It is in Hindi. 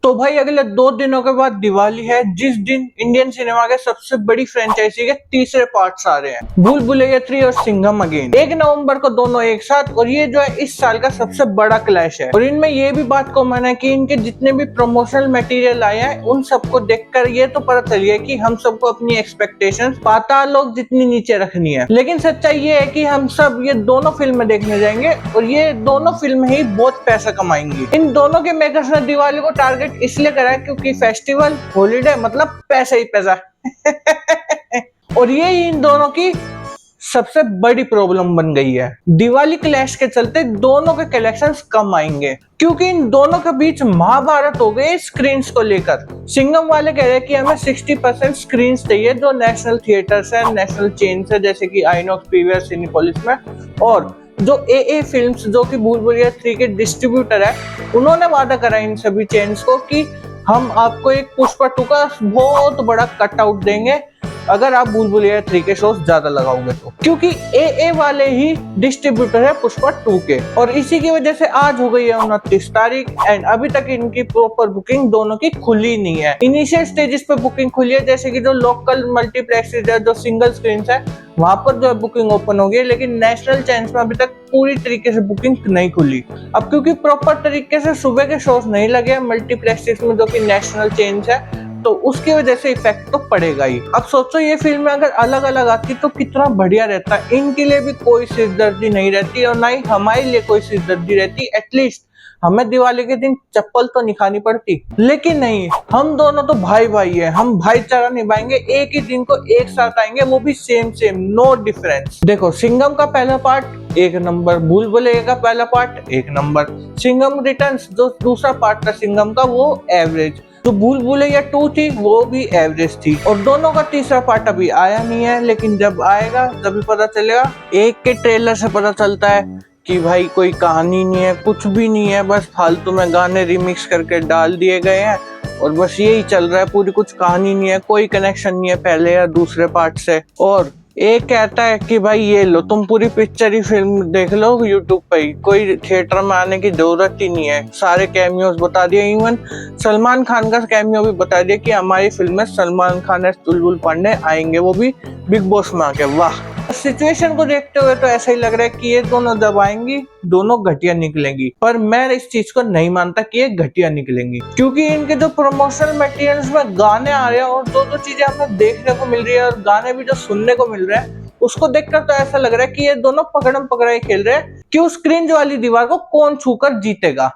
तो भाई अगले 2 दिनों के बाद दिवाली है, जिस दिन इंडियन सिनेमा के सबसे बड़ी फ्रेंचाइजी के तीसरे पार्ट्स आ रहे हैं, भूल भुलैया 3 और सिंघम अगेन। 1 नवंबर को दोनों एक साथ, और ये जो है इस साल का सबसे बड़ा क्लैश है। और इनमें ये भी बात कॉमन है कि इनके जितने भी प्रमोशनल मटेरियल आए हैं उन सबको देखकर ये तो पता चल गया कि हम सबको अपनी एक्सपेक्टेशंस पाताल लोक जितनी नीचे रखनी है। लेकिन सच्चाई ये है कि हम सब ये दोनों फिल्में देखने जाएंगे और ये दोनों फिल्में ही बहुत पैसा कमाएंगी। इन दोनों के मेकर्स ने दिवाली को टारगेट इसलिए करा है क्योंकि फेस्टिवल हॉलीडे मतलब पैसा ही पैसा। और ये इन दोनों की सबसे बड़ी प्रॉब्लम बन गई है। दिवाली क्लैश के चलते दोनों के कलेक्शंस कम आएंगे क्योंकि इन दोनों के बीच महाभारत हो गई स्क्रीन को लेकर। सिंघम वाले कह रहे हैं कि हमें 60% स्क्रीन चाहिए जो नेशनल थिएटर्स है, नेशनल चेन्स है जैसे कि आइनॉक्स, पीवीआर, सिनेपोलिस में। और जो ए फिल्म्स जो कि भूल भुलैया 3 के डिस्ट्रीब्यूटर है, उन्होंने वादा करा इन सभी चेन्स को कि हम आपको एक पुष्पा 2 का बहुत बड़ा कटआउट देंगे अगर आप भूल भुलैया 3 के शोज ज्यादा लगाओगे तो, क्योंकि ए वाले ही डिस्ट्रीब्यूटर है पुष्पा 2 के। और इसी की वजह से आज हो गई है 29 तारीख एंड अभी तक इनकी प्रॉपर बुकिंग दोनों की खुली नहीं है। इनिशियल स्टेजेस पे बुकिंग खुली है, जैसे कि जो लोकल मल्टीप्लेक्सेज है, जो सिंगल स्क्रीन है, वहां पर जो है बुकिंग ओपन हो गई है, लेकिन नेशनल चैनल्स में अभी तक पूरी तरीके से बुकिंग नहीं खुली। अब क्योंकि प्रॉपर तरीके से सुबह के शोज नहीं लगे मल्टीप्लेक्सेज में जो कि नेशनल चेन्स है, तो उसकी वजह से इफेक्ट तो पड़ेगा ही। अब सोचो ये फिल्में अगर अलग अलग आती तो कितना बढ़िया रहता। इनके लिए भी कोई सिरदर्दी नहीं रहती और ना ही हमारे लिए कोई सिरदर्दी रहती। एटलीस्ट हमें दिवाली के दिन चप्पल तो नहीं खानी पड़ती। लेकिन नहीं, हम दोनों तो भाई भाई है, हम भाईचारा निभाएंगे, एक ही दिन को एक साथ आएंगे, वो भी सेम नो डिफरेंस। देखो सिंघम का पहला पार्ट 1 नंबर, भूल भुलैया का पहला पार्ट 1 नंबर, सिंघम रिटर्न्स जो दूसरा पार्ट था सिंघम का वो एवरेज, तो भूल भुलैया 2 थी वो भी एवरेज थी। और दोनों का तीसरा पार्ट अभी आया नहीं है, लेकिन जब आएगा तभी पता चलेगा। एक के ट्रेलर से पता चलता है कि भाई कोई कहानी नहीं है, कुछ भी नहीं है, बस फालतू में गाने रिमिक्स करके डाल दिए गए हैं और बस यही चल रहा है, पूरी कुछ कहानी नहीं है, कोई कनेक्शन नहीं है पहले या दूसरे पार्ट से। और एक कहता है कि भाई ये लो तुम पूरी पिक्चर ही फिल्म देख लो यूट्यूब पे ही, कोई थिएटर में आने की जरूरत ही नहीं है, सारे कैमियोज बता दिए। इवन सलमान खान का कैमियो भी बता दिया कि हमारी फिल्म में सलमान खान और चुलबुल पांडे आएंगे, वो भी बिग बॉस में आके। वाह, सिचुएशन को देखते हुए तो ऐसा ही लग रहा है कि ये दोनों जब आएंगी दोनों घटिया निकलेंगी, पर मैं इस चीज को नहीं मानता कि ये घटिया निकलेंगी, क्योंकि इनके जो प्रमोशनल मटेरियल्स में गाने आ रहे हैं और जो चीजें हमें देखने को मिल रही है और गाने भी जो सुनने को मिल रहे हैं, उसको देखकर तो ऐसा लग रहा है कि ये दोनों पकड़म पकड़ाई खेल रहे हैं कि उस स्क्रीन वाली दीवार को कौन छूकर जीतेगा।